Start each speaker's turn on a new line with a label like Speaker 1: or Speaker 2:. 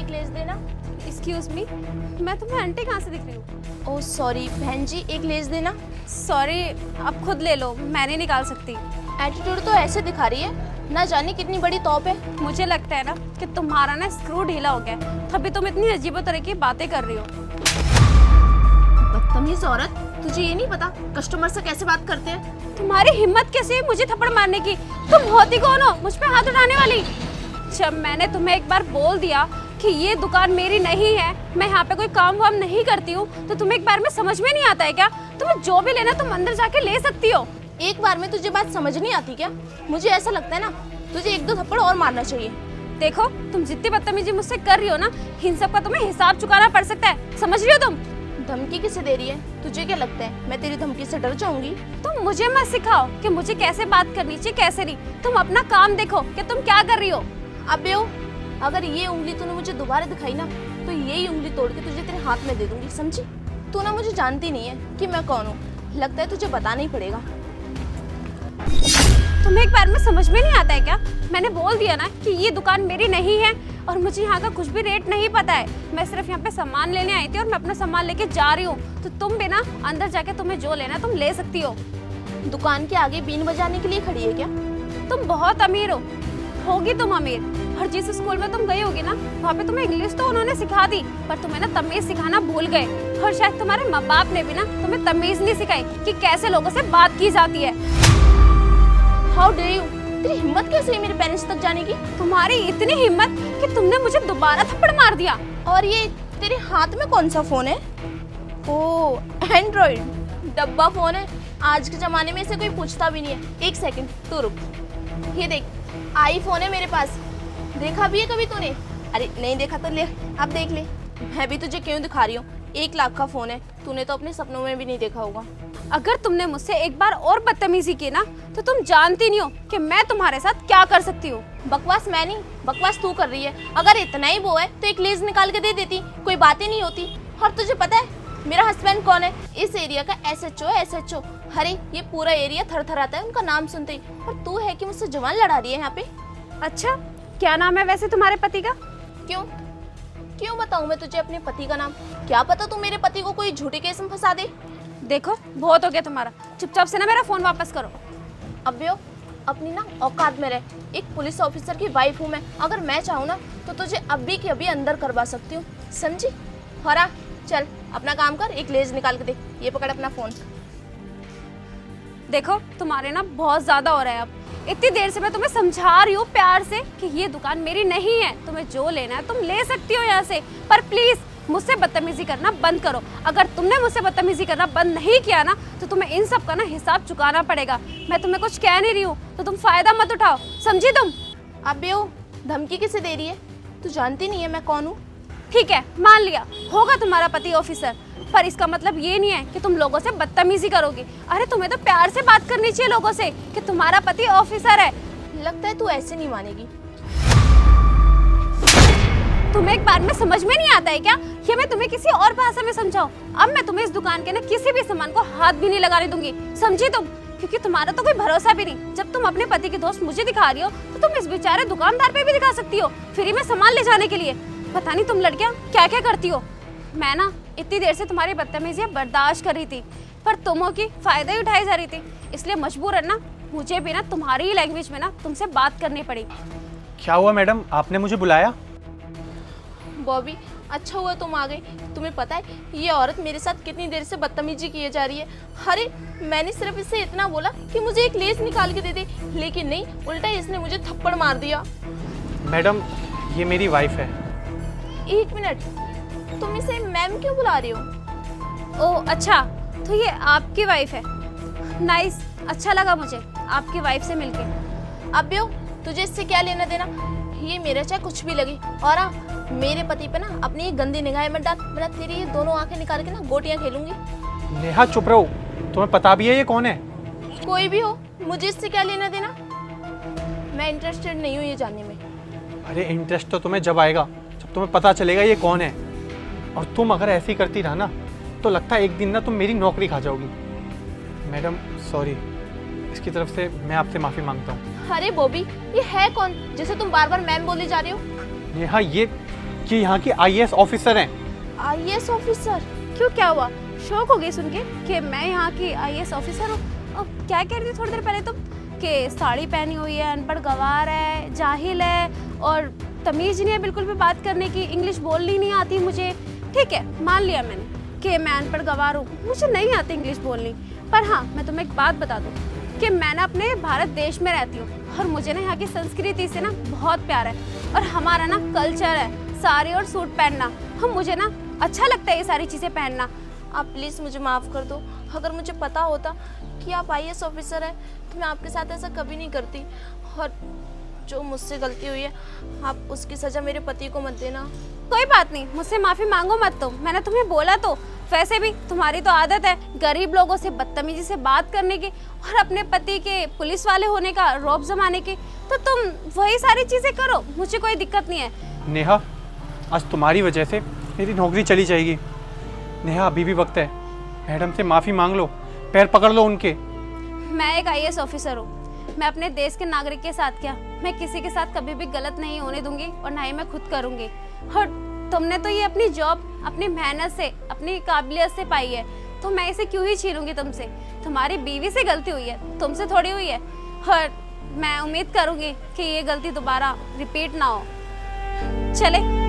Speaker 1: एक लेस देना।
Speaker 2: Excuse me, मैं तुम्हें आंटी कहाँ से दिख रही हूँ?
Speaker 1: ओह सॉरी बहन जी, एक लेस देना।
Speaker 2: सॉरी, आप खुद ले लो, मैं नहीं निकाल सकती।
Speaker 1: एटीट्यूड तो ऐसे दिखा रही है, ना जाने कितनी बड़ी तौप है।
Speaker 2: मुझे लगता है ना कि तुम्हारा ना स्क्रू ढीला हो गया है, तभी तुम इतनी अजीबो तरह की बातें कर रही हो।
Speaker 1: बदतमीज औरत, तुझे ये नहीं पता कस्टमर से कैसे बात करते हैं?
Speaker 2: तुम्हारी हिम्मत कैसे है मुझे थप्पड़ मारने की? तुम होती कौन हो मुझ पे हाथ उठाने वाली? जब मैंने तुम्हें एक बार बोल दिया कि ये दुकान मेरी नहीं है, मैं यहाँ पे कोई काम वाम नहीं करती हूँ, तो तुम्हें एक बार में समझ में नहीं आता है क्या? तुम्हें जो भी लेना तुम अंदर जाके ले सकती हो।
Speaker 1: एक बार में तुझे बात समझ नहीं आती क्या? मुझे ऐसा लगता है ना, तुझे एक दो थप्पड़ और मारना चाहिए।
Speaker 2: देखो, तुम जितनी बदतमीजी मुझसे कर रही हो ना, इन सब का तुम्हें हिसाब चुकाना पड़ सकता है, समझ रही हो तुम?
Speaker 1: धमकी किसे दे रही है? तुझे क्या लगता है मैं तेरी धमकी से डर जाऊंगी?
Speaker 2: तुम मुझे मत सिखाओ कि मुझे कैसे बात करनी चाहिए कैसे नहीं। तुम अपना काम देखो कि तुम क्या कर रही हो।
Speaker 1: अबे ओ, अगर ये उंगली तूने मुझे दोबारा दिखाई ना, तो यही उंगली तोड़ के तुझे तेरे हाथ में दे दूंगी, समझी? तू ना मुझे जानती नहीं है कि मैं कौन हूँ, लगता है तुझे बताना ही पड़ेगा।
Speaker 2: तुम्हें एक बार में समझ में नहीं आता है क्या? मैंने बोल दिया ना कि ये दुकान मेरी नहीं है और मुझे यहाँ का कुछ भी रेट नहीं पता है। मैं सिर्फ यहाँ पे सामान लेने आई थी और मैं अपना सामान लेके जा रही हूँ, तो तुम भी ना अंदर जाके तुम्हें जो लेना तुम ले सकती हो।
Speaker 1: दुकान के आगे बीन बजाने के लिए खड़ी है क्या?
Speaker 2: तुम बहुत अमीर हो, होगी तुम अमीर। और जिस स्कूल में तुम गई होगी ना, वहाँ पे तुम्हें इंग्लिश तो उन्होंने सिखा दी, पर तुम्हें ना तमीज सिखाना भूल गए। और शायद तुम्हारे माँ बाप ने भी ना तुम्हें तमीज नहीं सिखाई कि कैसे लोगों से बात की जाती है।
Speaker 1: How dare you! तेरी हिम्मत कैसे है मेरे पेरेंट्स तक जाने की?
Speaker 2: तुम्हारी इतनी हिम्मत कि तुमने मुझे दोबारा थप्पड़ मार दिया।
Speaker 1: और ये तेरे हाथ में कौन सा फोन है? ओह, एंड्रॉइड डब्बा फोन है। आज के जमाने में इसे कोई पूछता भी नहीं है। एक सेकंड तू रुक, ये देख, आईफोन है मेरे पास। देखा भी है कभी तूने? अरे नहीं देखा तो ले, अब देख ले। मैं भी तुझे क्यों दिखा रही हूँ, 1 लाख का फोन है, तूने तो अपने सपनों में भी नहीं देखा होगा।
Speaker 2: अगर तुमने मुझसे एक बार और बदतमीजी की ना, तो तुम जानती नहीं हो कि मैं तुम्हारे साथ क्या कर सकती हूँ।
Speaker 1: बकवास मैं नहीं, बकवास तू कर रही है। अगर इतना ही वो है तो एक लेज निकाल के दे देती, कोई बात ही नहीं होती। और तुझे पता है मेरा हस्बैंड कौन है? इस एरिया का एसएचओ है, एसएचओ। अरे ये पूरा एरिया थरथराता है उनका नाम सुनते ही। और तू है कि मुझसे जवान लड़ा रही है यहाँ पे।
Speaker 2: अच्छा, क्या नाम है वैसे तुम्हारे पति का?
Speaker 1: क्यों क्यों बताऊं मैं तुझे अपने पति का नाम? क्या पता तू मेरे पति को कोई झूठे केस में फंसा दे।
Speaker 2: देखो, बहुत हो गया तुम्हारा, चुपचाप से ना मेरा फोन वापस करो।
Speaker 1: अबे अपनी ना औकात में रह, एक पुलिस ऑफिसर की वाइफ हूँ मैं। अगर मैं चाहूँ ना तो तुझे अभी के अभी अंदर करवा सकती हूँ, समझी? हरा, चल अपना काम कर, एक लेज निकाल के दे। ये पकड़ अपना फोन।
Speaker 2: देखो, तुम्हारे ना बहुत ज्यादा हो रहा है अब। इतनी देर से मैं तुम्हें समझा रही हूँ प्यार से कि ये दुकान मेरी नहीं है, तुम्हें जो लेना है तुम ले सकती हो यहाँ से, पर प्लीज मुझसे बदतमीजी करना बंद करो। अगर तुमने मुझसे बदतमीजी करना बंद नहीं किया ना, तो तुम्हें इन सब का ना हिसाब चुकाना पड़ेगा। मैं तुम्हें कुछ कह नहीं रही हूँ, तो तुम फायदा मत उठाओ, समझी तुम?
Speaker 1: अबे धमकी किसे दे रही है? तू जानती नहीं है मैं कौन हूँ?
Speaker 2: ठीक है, मान लिया होगा तुम्हारा पति ऑफिसर, पर इसका मतलब ये नहीं है कि तुम लोगों से बदतमीजी करोगी। अरे तुम्हें तो प्यार से बात करनी चाहिए लोगों से कि तुम्हारा पति ऑफिसर है।
Speaker 1: लगता है तू ऐसे नहीं मानेगी।
Speaker 2: तुम्हें एक बार में समझ में नहीं आता है क्या? ये मैं तुम्हें किसी और भाषा में समझाऊं? अब मैं तुम्हें इस दुकान के ना किसी भी सामान को हाथ भी नहीं लगाने दूंगी, समझी तुम? क्योंकि तुम्हारा तो कोई भरोसा भी नहीं। जब तुम अपने पति के दोस्त मुझे दिखा रही हो, तो तुम इस बेचारे दुकानदार पे भी दिखा सकती हो, फ्री में सामान ले जाने के लिए। पता नहीं तुम लड़कियां क्या क्या करती हो। मैं ना इतनी देर से तुम्हारी बदतमीजी बर्दाश्त कर रही थी, पर तुमों की फायदा ही उठाई जा रही थी, इसलिए मजबूरन ना मुझे भी ना तुम्हारी ही लैंग्वेज में ना तुमसे बात करनी पड़ी।
Speaker 3: क्या हुआ मैडम, आपने मुझे बुलाया?
Speaker 1: बॉबी, अच्छा हुआ तुम आ गए। तुम्हें पता है ये औरत मेरे साथ कितनी देर से बदतमीजी किए जा रही है। अरे मैंने सिर्फ इससे इतना बोला कि मुझे एक लेस निकाल के दे दे, लेकिन नहीं, उल्टा इसने मुझे थप्पड़ मार दिया।
Speaker 3: मैडम, ये मेरी वाइफ है।
Speaker 1: 1 मिनट, तुम इसे मैम क्यों बुला रही हो?
Speaker 2: ओह अच्छा, तो ये आपकी वाइफ है। नाइस, अच्छा लगा मुझे आपकी वाइफ से मिलके।
Speaker 1: अबे तुझे इससे क्या लेना देना? ये मेरा चाहे कुछ भी लगे। और हाँ, मेरे पति पे ना अपनी ये गंदी निगाहें मत डाल, वरना तेरी ये दोनों आंखें निकाल के ना गोटियां खेलूंगी।
Speaker 3: नेहा चुप रहो, तुम्हें पता भी है ये कौन है?
Speaker 1: कोई भी हो, मुझे इससे क्या लेना देना? मैं इंटरेस्टेड नहीं हूँ ये जानने में।
Speaker 3: अरे इंटरेस्ट तो तुम्हें जब आएगा जब तुम्हें पता चलेगा ये कौन है। और तुम अगर ऐसी करती रहा ना, तो लगता है एक दिन ना तुम मेरी नौकरी खा जाओगी। मैडम सॉरी, इसकी तरफ से मैं आपसे माफ़ी मांगता हूँ।
Speaker 1: अरे बॉबी, ये है कौन जिसे तुम बार बार मैम बोले जा रहे हो?
Speaker 3: नेहा, ये ये यहाँ की आईएएस ऑफिसर हैं।
Speaker 1: IAS officer?
Speaker 2: क्यों, क्या हुआ? शौक हो गई सुन के कि मैं यहाँ की आईएएस ऑफिसर हूँ? और क्या कह रही थी थोड़ी देर पहले तुम कि साड़ी पहनी हुई है, अनपढ़ गवार है, जाहिल है और तमीज़ नहीं है बिल्कुल भी बात करने की, इंग्लिश बोलनी नहीं आती मुझे। ठीक है, मान लिया मैंने कि मैं अनपढ़ गवार हूँ, मुझे नहीं आती इंग्लिश बोलनी। पर हाँ, मैं तुम्हें एक बात बता दूँ कि मैं ना अपने भारत देश में रहती हूँ और मुझे ना यहाँ की संस्कृति से ना बहुत प्यार है। और हमारा ना कल्चर है साड़ी और सूट पहनना, हम मुझे ना अच्छा लगता है ये सारी चीज़ें पहनना।
Speaker 1: आप प्लीज़ मुझे माफ़ कर दो। अगर मुझे पता होता कि आप आईएएस ऑफिसर हैं तो मैं आपके साथ ऐसा कभी नहीं करती। और जो मुझसे गलती हुई है आप उसकी सज़ा मेरे पति को मत देना।
Speaker 2: कोई बात नहीं, मुझसे माफ़ी मांगो मत तुम, मैंने तुम्हें बोला तो। वैसे भी तुम्हारी तो आदत है गरीब लोगों से बदतमीजी से बात करने की और अपने पति के पुलिस वाले होने का रौब जमाने की, तो तुम वही सारी चीज़ें करो, मुझे कोई दिक्कत नहीं है।
Speaker 3: नेहा, आज तुम्हारी वजह से मेरी नौकरी चली जाएगी। नेहा, अभी भी वक्त है, मैडम से माफ़ी मांग लो, पैर पकड़ लो उनके।
Speaker 2: मैं एक आईएएस ऑफिसर हूँ, मैं अपने देश के नागरिक के साथ क्या, मैं किसी के साथ कभी भी गलत नहीं होने दूंगी और ना ही मैं खुद करूँगी। और तुमने तो ये अपनी जॉब अपनी मेहनत से, अपनी काबिलियत से पाई है, तो मैं इसे क्यों ही छीनूंगी तुमसे। तुम्हारी बीवी से गलती हुई है, तुमसे थोड़ी हुई है। और मैं उम्मीद करूँगी कि ये गलती दोबारा रिपीट ना हो। चले।